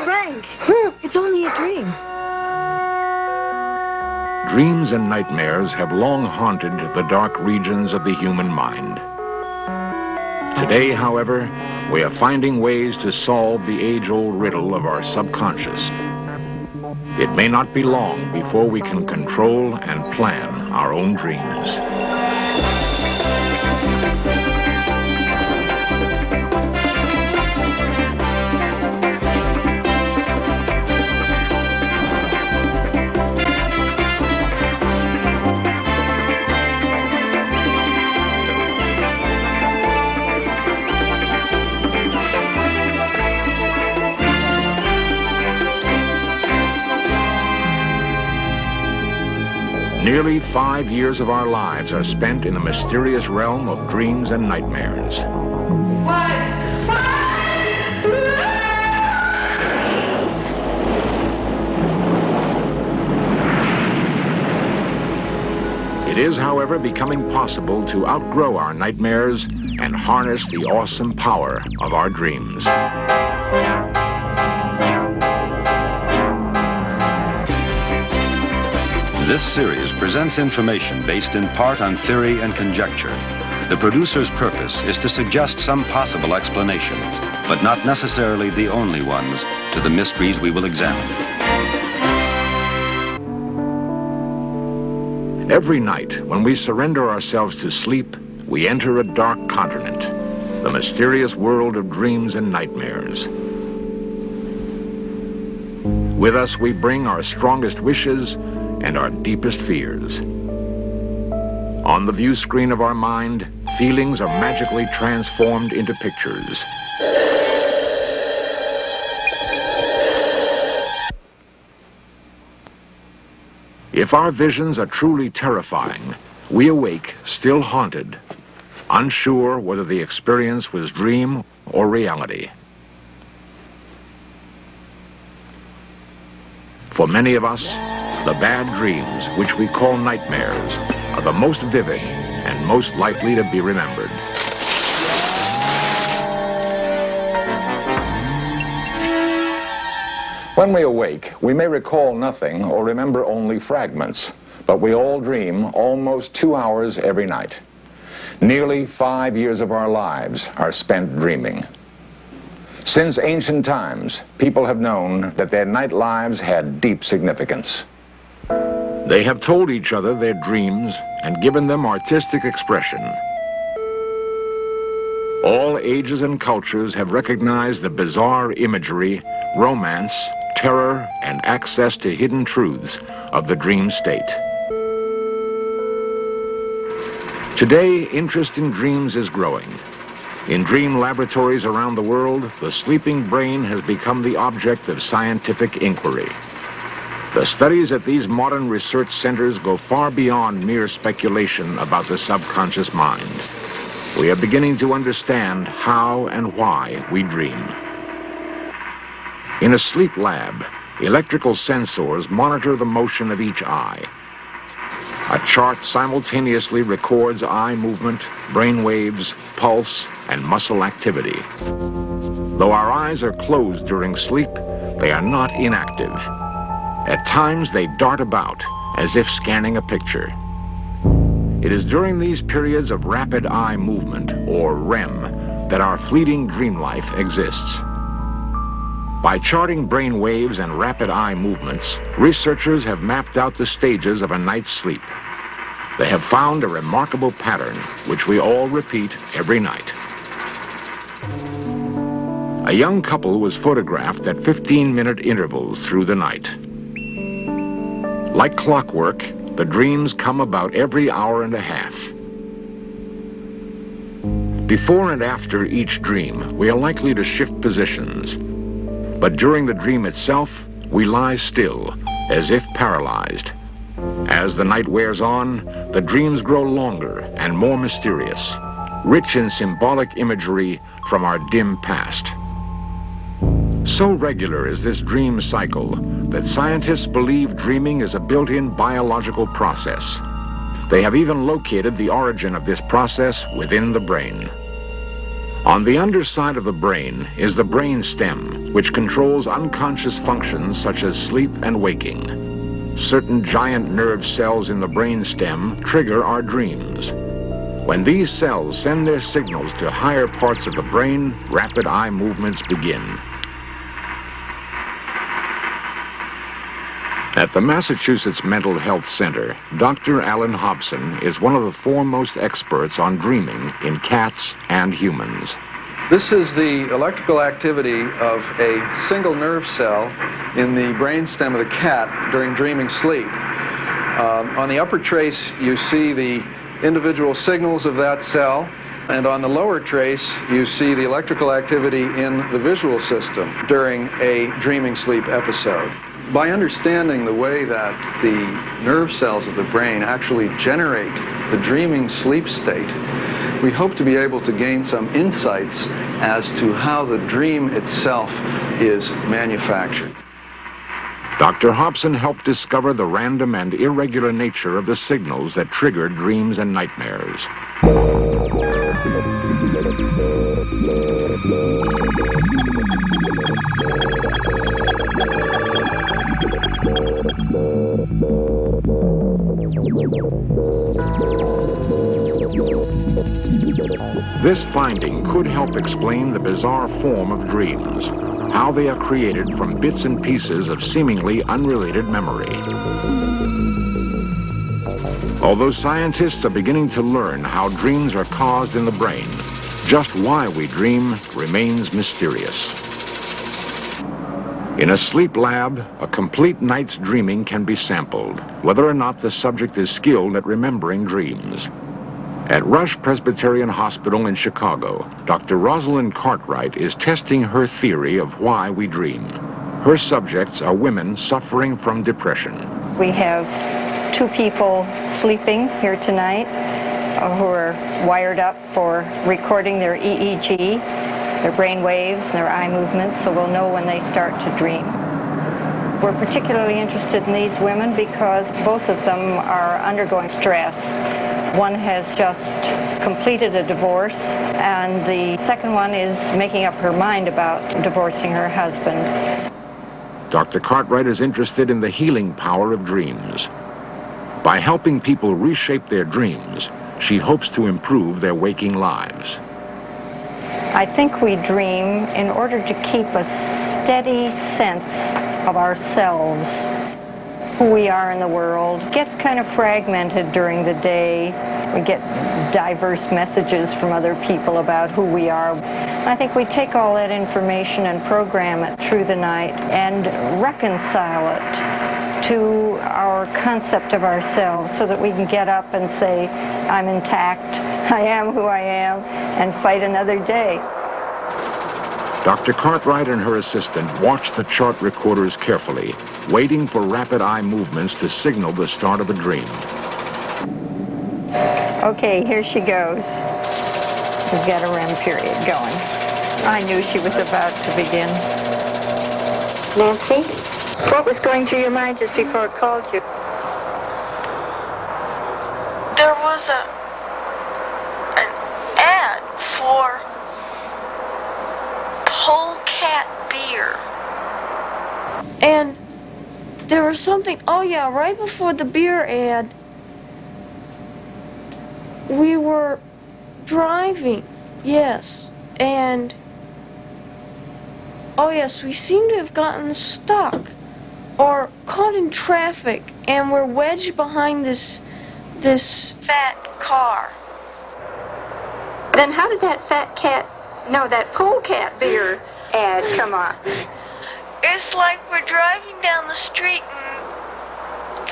Frank, it's only a dream. Dreams and nightmares have long haunted the dark regions of the human mind. Today, however, we are finding ways to solve the age-old riddle of our subconscious. It may not be long before we can control and plan our own dreams. Nearly 5 years of our lives are spent in the mysterious realm of dreams and nightmares. It is, however, becoming possible to outgrow our nightmares and harness the awesome power of our dreams. This series presents information based in part on theory and conjecture. The producer's purpose is to suggest some possible explanations, but not necessarily the only ones, to the mysteries we will examine. Every night, when we surrender ourselves to sleep, we enter a dark continent, the mysterious world of dreams and nightmares. With us, we bring our strongest wishes and our deepest fears. On the view screen of our mind, feelings are magically transformed into pictures. If our visions are truly terrifying, we awake still haunted, unsure whether the experience was dream or reality. For many of us, the bad dreams, which we call nightmares, are the most vivid and most likely to be remembered. When we awake, we may recall nothing or remember only fragments, but we all dream almost 2 hours every night. Nearly 5 years of our lives are spent dreaming. Since ancient times, people have known that their night lives had deep significance. They have told each other their dreams and given them artistic expression. All ages and cultures have recognized the bizarre imagery, romance, terror, and access to hidden truths of the dream state. Today, interest in dreams is growing. In dream laboratories around the world, the sleeping brain has become the object of scientific inquiry. The studies at these modern research centers go far beyond mere speculation about the subconscious mind. We are beginning to understand how and why we dream. In a sleep lab, electrical sensors monitor the motion of each eye. A chart simultaneously records eye movement, brain waves, pulse, and muscle activity. Though our eyes are closed during sleep, they are not inactive. At times, they dart about as if scanning a picture. It is during these periods of rapid eye movement, or REM, that our fleeting dream life exists. By charting brain waves and rapid eye movements, researchers have mapped out the stages of a night's sleep. They have found a remarkable pattern, which we all repeat every night. A young couple was photographed at 15-minute intervals through the night. Like clockwork, the dreams come about every hour and a half. Before and after each dream, we are likely to shift positions. But during the dream itself, we lie still, as if paralyzed. As the night wears on, the dreams grow longer and more mysterious, rich in symbolic imagery from our dim past. So regular is this dream cycle that scientists believe dreaming is a built-in biological process. They have even located the origin of this process within the brain. On the underside of the brain is the brain stem, which controls unconscious functions such as sleep and waking. Certain giant nerve cells in the brain stem trigger our dreams. When these cells send their signals to higher parts of the brain, rapid eye movements begin. At the Massachusetts Mental Health Center, Dr. Alan Hobson is one of the foremost experts on dreaming in cats and humans. This is the electrical activity of a single nerve cell in the brainstem of the cat during dreaming sleep. On the upper trace, you see the individual signals of that cell, and on the lower trace, you see the electrical activity in the visual system during a dreaming sleep episode. By understanding the way that the nerve cells of the brain actually generate the dreaming sleep state, we hope to be able to gain some insights as to how the dream itself is manufactured. Dr. Hobson helped discover the random and irregular nature of the signals that trigger dreams and nightmares. This finding could help explain the bizarre form of dreams, how they are created from bits and pieces of seemingly unrelated memory. Although scientists are beginning to learn how dreams are caused in the brain, just why we dream remains mysterious. In a sleep lab, a complete night's dreaming can be sampled, whether or not the subject is skilled at remembering dreams. At Rush Presbyterian Hospital in Chicago, Dr. Rosalind Cartwright is testing her theory of why we dream. Her subjects are women suffering from depression. We have 2 people sleeping here tonight who are wired up for recording their EEG, their brain waves and their eye movements, so we'll know when they start to dream. We're particularly interested in these women because both of them are undergoing stress. One has just completed a divorce, and the second one is making up her mind about divorcing her husband. Dr. Cartwright is interested in the healing power of dreams. By helping people reshape their dreams, she hopes to improve their waking lives. I think we dream in order to keep a steady sense of ourselves, who we are in the world. It gets kind of fragmented during the day. We get diverse messages from other people about who we are. I think we take all that information and program it through the night and reconcile it to our concept of ourselves so that we can get up and say, I'm intact, I am who I am, and fight another day. Dr. Cartwright and her assistant watch the chart recorders carefully, waiting for rapid eye movements to signal the start of a dream. Okay, here she goes. We've got a REM period going. I knew she was about to begin. Nancy, what was going through your mind just before it called you? There was an ad for Polecat beer. And there was something, oh yeah, right before the beer ad, we were driving, yes, and, oh yes, we seem to have gotten stuck or caught in traffic, and we're wedged behind this fat car. Then how did that that polecat beer ad come on? It's like we're driving down the street and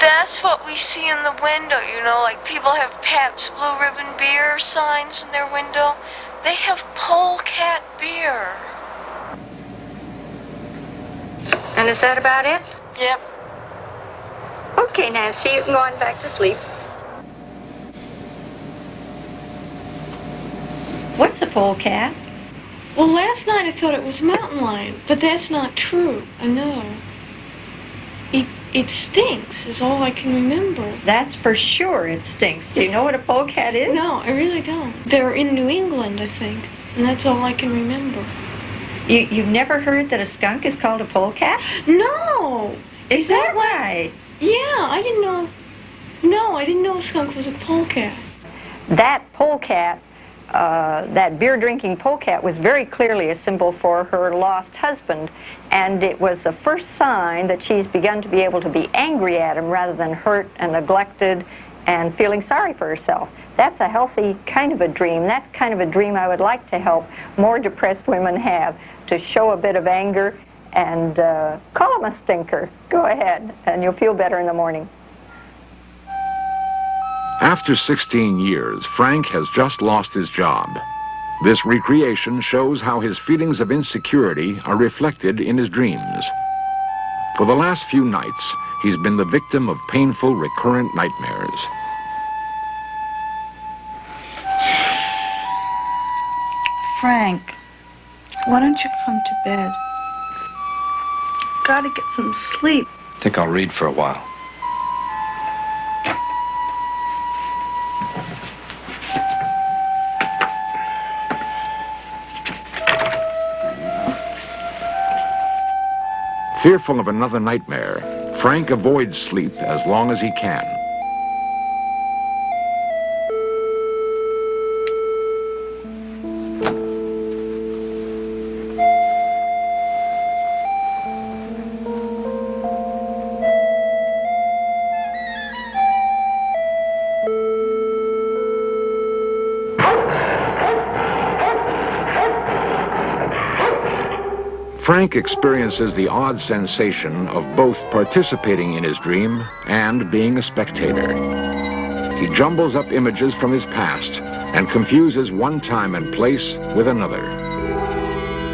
that's what we see in the window, you know, like people have Pabst Blue Ribbon beer signs in their window. They have Polecat beer. And is that about it? Yep. Okay, Nancy, you can go on back to sleep. What's the polecat? Well, last night I thought it was a mountain lion, but that's not true. I know. it stinks, is all I can remember. That's for sure, it stinks. Do you know what a polecat is? No, I really don't. They're in New England, I think, and that's all I can remember. You've never heard that a skunk is called a polecat? No! Is that right? Yeah, I didn't know. No, I didn't know a skunk was a polecat. That polecat, that beer-drinking polecat, was very clearly a symbol for her lost husband, and it was the first sign that she's begun to be able to be angry at him rather than hurt and neglected and feeling sorry for herself. That's a healthy kind of a dream. That's kind of a dream I would like to help more depressed women have, to show a bit of anger and call him a stinker. Go ahead, and you'll feel better in the morning. After 16 years, Frank has just lost his job. This recreation shows how his feelings of insecurity are reflected in his dreams. For the last few nights, he's been the victim of painful, recurrent nightmares. Frank, why don't you come to bed? Gotta get some sleep. I think I'll read for a while. Fearful of another nightmare, Frank avoids sleep as long as he can. Frank experiences the odd sensation of both participating in his dream and being a spectator. He jumbles up images from his past and confuses one time and place with another.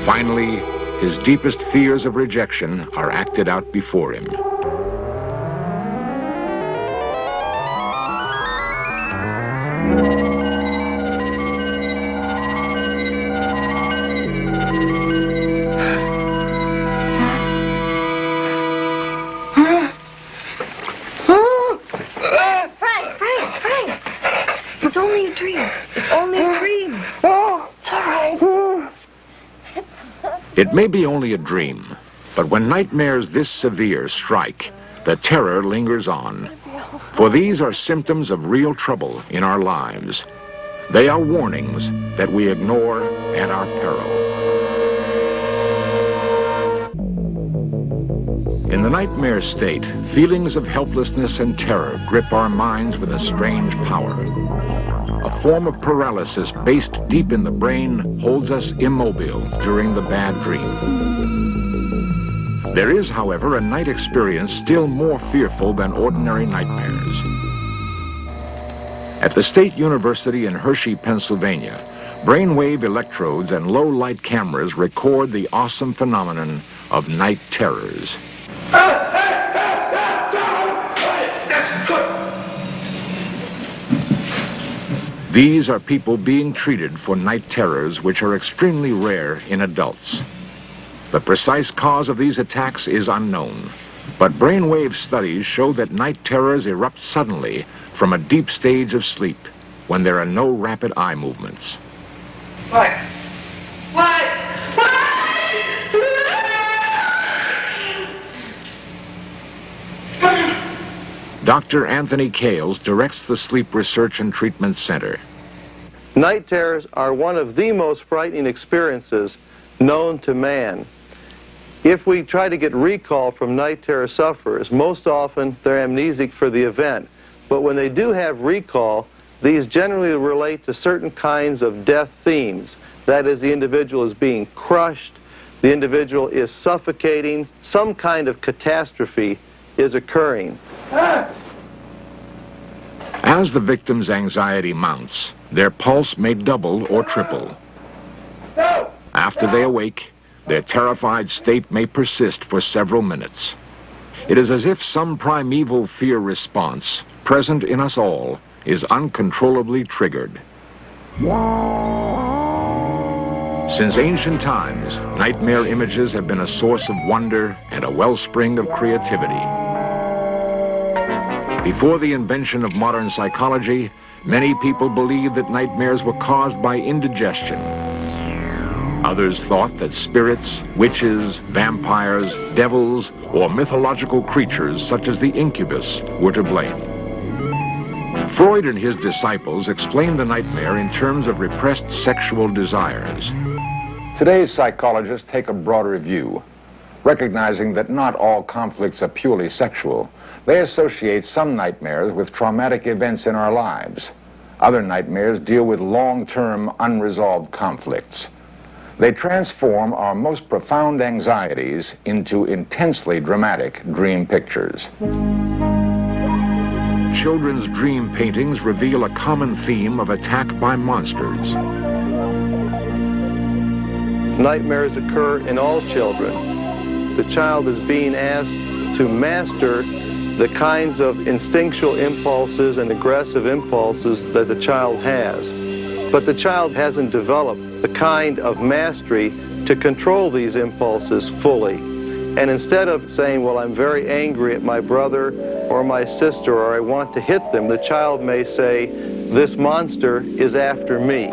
Finally, his deepest fears of rejection are acted out before him. It's only a dream. It's only a dream. It's all right. It may be only a dream, but when nightmares this severe strike, the terror lingers on. For these are symptoms of real trouble in our lives. They are warnings that we ignore at our peril. In the nightmare state, feelings of helplessness and terror grip our minds with a strange power. A form of paralysis based deep in the brain holds us immobile during the bad dream. There is, however, a night experience still more fearful than ordinary nightmares. At the State University in Hershey, Pennsylvania, brainwave electrodes and low-light cameras record the awesome phenomenon of night terrors. These are people being treated for night terrors which are extremely rare in adults. The precise cause of these attacks is unknown, but brainwave studies show that night terrors erupt suddenly from a deep stage of sleep when there are no rapid eye movements. What? Dr. Anthony Kales directs the Sleep Research and Treatment Center. Night terrors are one of the most frightening experiences known to man. If we try to get recall from night terror sufferers, most often they're amnesic for the event. But when they do have recall, these generally relate to certain kinds of death themes. That is, the individual is being crushed, the individual is suffocating, some kind of catastrophe is occurring. As the victim's anxiety mounts, their pulse may double or triple. After they awake, their terrified state may persist for several minutes. It is as if some primeval fear response, present in us all, is uncontrollably triggered. Since ancient times, nightmare images have been a source of wonder and a wellspring of creativity. Before the invention of modern psychology, many people believed that nightmares were caused by indigestion. Others thought that spirits, witches, vampires, devils, or mythological creatures such as the incubus were to blame. Freud and his disciples explained the nightmare in terms of repressed sexual desires. Today's psychologists take a broader view, recognizing that not all conflicts are purely sexual. They associate some nightmares with traumatic events in our lives. Other nightmares deal with long-term unresolved conflicts. They transform our most profound anxieties into intensely dramatic dream pictures. Children's dream paintings reveal a common theme of attack by monsters. Nightmares occur in all children. The child is being asked to master the kinds of instinctual impulses and aggressive impulses that the child has. But the child hasn't developed the kind of mastery to control these impulses fully. And instead of saying, well, I'm very angry at my brother or my sister, or I want to hit them, the child may say, this monster is after me.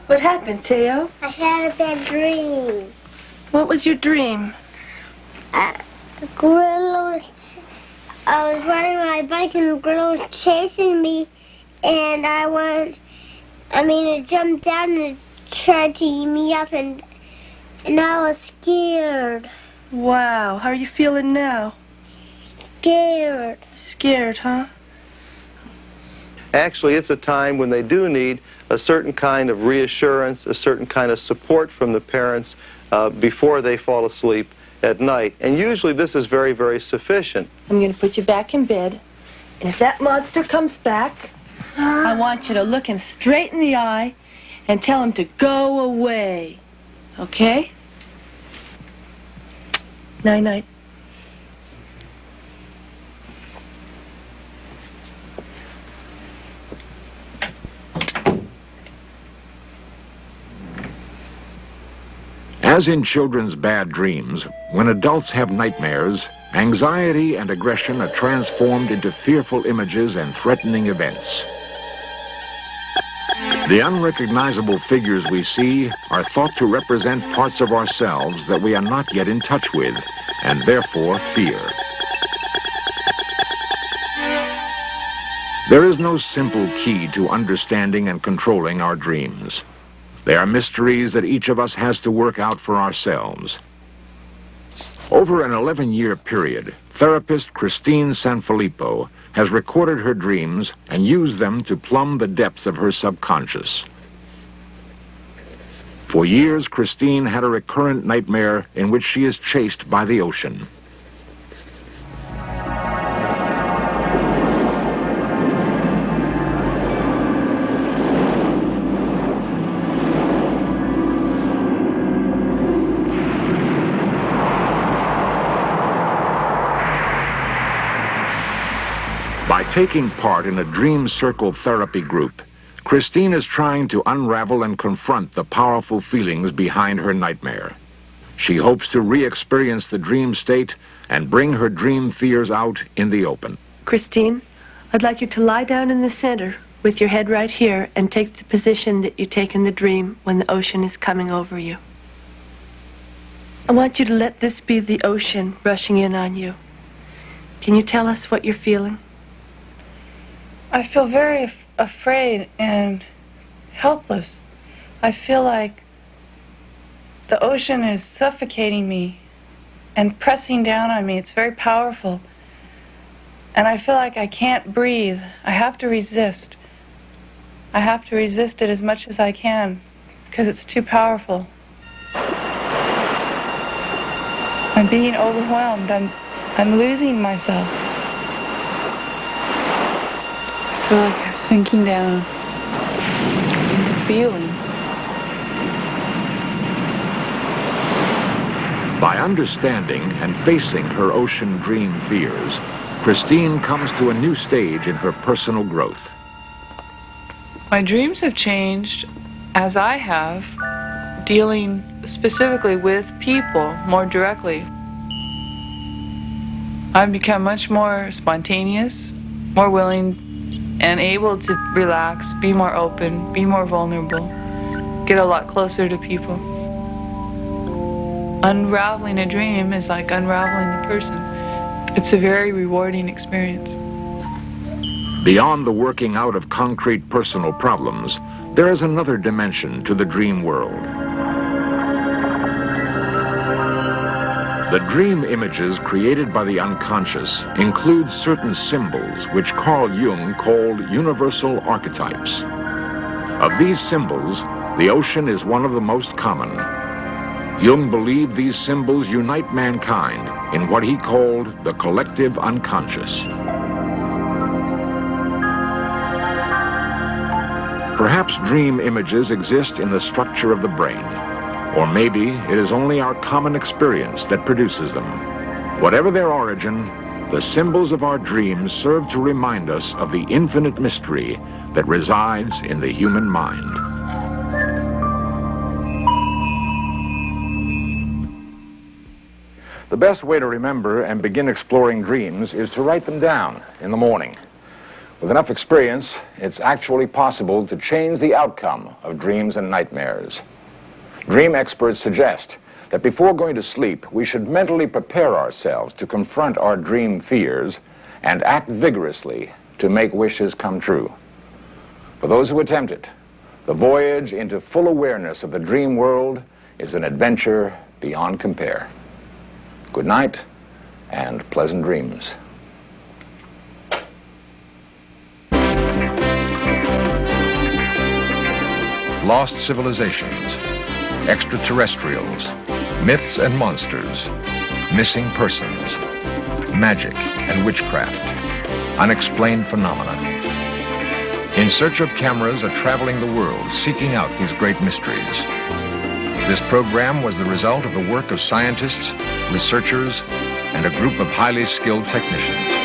What happened, Theo? I had a bad dream. What was your dream? A gorilla I was riding my bike and the gorilla was chasing me, and it jumped down and tried to eat me up, and I was scared. Wow, how are you feeling now? Scared. Scared, huh? Actually, it's a time when they do need a certain kind of reassurance, a certain kind of support from the parents before they fall asleep at night. And usually this is very, very sufficient. I'm going to put you back in bed, and if that monster comes back, I want you to look him straight in the eye and tell him to go away. Okay? Night-night. As in children's bad dreams, when adults have nightmares, anxiety and aggression are transformed into fearful images and threatening events. The unrecognizable figures we see are thought to represent parts of ourselves that we are not yet in touch with, and therefore fear. There is no simple key to understanding and controlling our dreams. They are mysteries that each of us has to work out for ourselves. Over an 11-year period, therapist Christine Sanfilippo has recorded her dreams and used them to plumb the depths of her subconscious. For years, Christine had a recurrent nightmare in which she is chased by the ocean. By taking part in a dream circle therapy group, Christine is trying to unravel and confront the powerful feelings behind her nightmare. She hopes to re-experience the dream state and bring her dream fears out in the open. Christine, I'd like you to lie down in the center with your head right here and take the position that you take in the dream when the ocean is coming over you. I want you to let this be the ocean rushing in on you. Can you tell us what you're feeling? I feel very afraid and helpless. I feel like the ocean is suffocating me and pressing down on me. It's very powerful. And I feel like I can't breathe. I have to resist. I have to resist it as much as I can because it's too powerful. I'm being overwhelmed. I'm losing myself. I feel like I'm sinking down into feeling. By understanding and facing her ocean dream fears, Christine comes to a new stage in her personal growth. My dreams have changed as I have, dealing specifically with people more directly. I've become much more spontaneous, more willing, and able to relax, be more open, be more vulnerable, get a lot closer to people. Unraveling a dream is like unraveling the person. It's a very rewarding experience. Beyond the working out of concrete personal problems, there is another dimension to the dream world. The dream images created by the unconscious include certain symbols which Carl Jung called universal archetypes. Of these symbols, the ocean is one of the most common. Jung believed these symbols unite mankind in what he called the collective unconscious. Perhaps dream images exist in the structure of the brain, or maybe it is only our common experience that produces them. Whatever their origin, the symbols of our dreams serve to remind us of the infinite mystery that resides in the human mind. The best way to remember and begin exploring dreams is to write them down in the morning. With enough experience, it's actually possible to change the outcome of dreams and nightmares. Dream experts suggest that before going to sleep, we should mentally prepare ourselves to confront our dream fears and act vigorously to make wishes come true. For those who attempt it, the voyage into full awareness of the dream world is an adventure beyond compare. Good night and pleasant dreams. Lost civilizations, extraterrestrials, myths and monsters, missing persons, magic and witchcraft, unexplained phenomena. In search of cameras are traveling the world, seeking out these great mysteries. This program was the result of the work of scientists, researchers, and a group of highly skilled technicians.